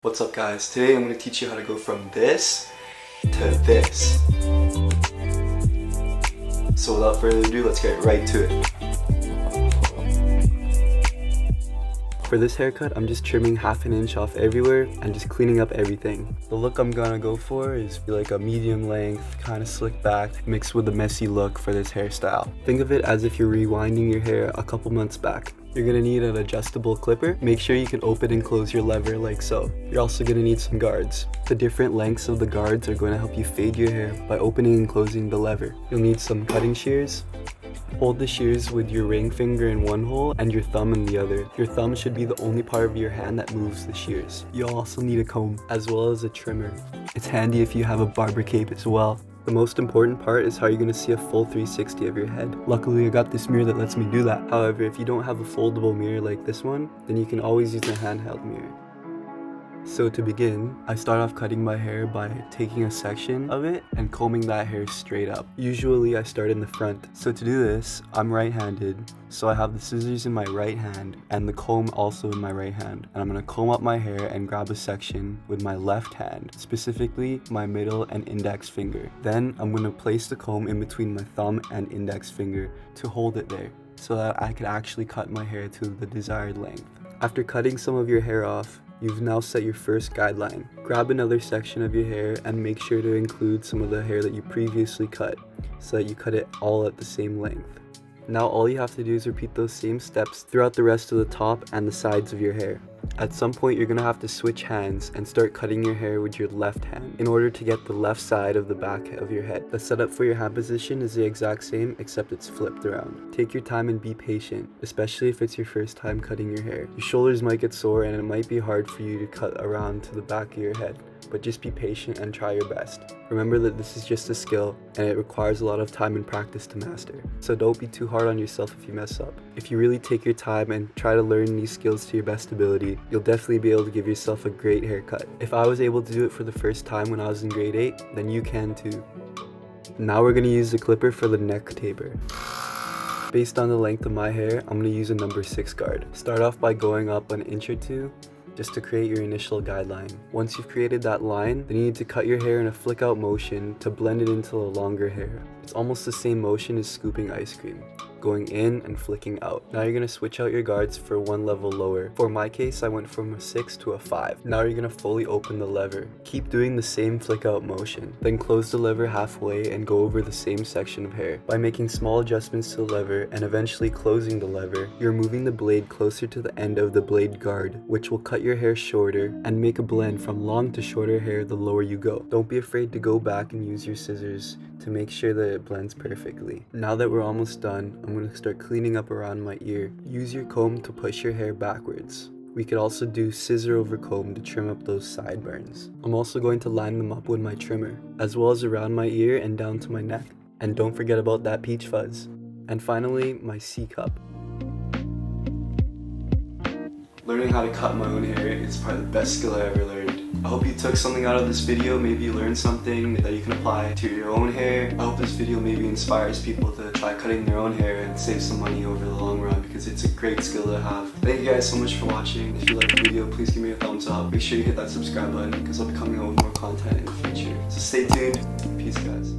What's up guys, today I'm going to teach you how to go from this to this. So without further ado, let's get right to it. For this haircut, I'm just trimming half an inch off everywhere and just cleaning up everything. The look I'm gonna go for is like a medium length, kind of slick back, mixed with a messy look for this hairstyle. Think of it as if you're rewinding your hair a couple months back. You're gonna need an adjustable clipper. Make sure you can open and close your lever like so. You're also gonna need some guards. The different lengths of the guards are going to help you fade your hair by opening and closing the lever. You'll need some cutting shears. Hold the shears with your ring finger in one hole and your thumb in the other. Your thumb should be the only part of your hand that moves the shears. You'll also need a comb as well as a trimmer. It's handy if you have a barber cape as well. The most important part is how you're going to see a full 360 of your head. Luckily I got this mirror that lets me do that. However, if you don't have a foldable mirror like this one, then you can always use a handheld mirror. So to begin, I start off cutting my hair by taking a section of it and combing that hair straight up. Usually I start in the front. So to do this, I'm right-handed, so I have the scissors in my right hand and the comb also in my right hand. And I'm going to comb up my hair and grab a section with my left hand, specifically my middle and index finger. Then I'm going to place the comb in between my thumb and index finger to hold it there, so that I can actually cut my hair to the desired length. After cutting some of your hair off, you've now set your first guideline. Grab another section of your hair and make sure to include some of the hair that you previously cut so that you cut it all at the same length. Now all you have to do is repeat those same steps throughout the rest of the top and the sides of your hair. At some point you're going to have to switch hands and start cutting your hair with your left hand in order to get the left side of the back of your head. The setup for your hand position is the exact same except it's flipped around. Take your time and be patient, especially if it's your first time cutting your hair. Your shoulders might get sore and it might be hard for you to cut around to the back of your head, but just be patient and try your best. Remember that this is just a skill and it requires a lot of time and practice to master. So don't be too hard on yourself if you mess up. If you really take your time and try to learn these skills to your best ability, you'll definitely be able to give yourself a great haircut. If I was able to do it for the first time when I was in grade 8, then you can too. Now we're going to use the clipper for the neck taper. Based on the length of my hair, I'm going to use a number 6 guard. Start off by going up an inch or two, just to create your initial guideline. Once you've created that line, then you need to cut your hair in a flick out motion to blend it into the longer hair. It's almost the same motion as scooping ice cream, going in and flicking out. Now you're going to switch out your guards for one level lower. For my case, I went from a 6 to a 5. Now you're going to fully open the lever. Keep doing the same flick out motion. Then close the lever halfway and go over the same section of hair. By making small adjustments to the lever and eventually closing the lever, you're moving the blade closer to the end of the blade guard, which will cut your hair shorter and make a blend from long to shorter hair the lower you go. Don't be afraid to go back and use your scissors to make sure that it blends perfectly. Now that we're almost done, I'm going to start cleaning up around my ear. Use your comb to push your hair backwards. We could also do scissor over comb to trim up those sideburns. I'm also going to line them up with my trimmer, as well as around my ear and down to my neck. And don't forget about that peach fuzz. And finally, my C-cup. Learning how to cut my own hair is probably the best skill I ever learned. I hope you took something out of this video. Maybe you learned something that you can apply to your own hair. I hope this video maybe inspires people to try cutting their own hair and save some money over the long run, because it's a great skill to have. Thank you guys so much for watching. If you liked the video, please give me a thumbs up. Make sure you hit that subscribe button because I'll be coming out with more content in the future. So stay tuned. Peace guys.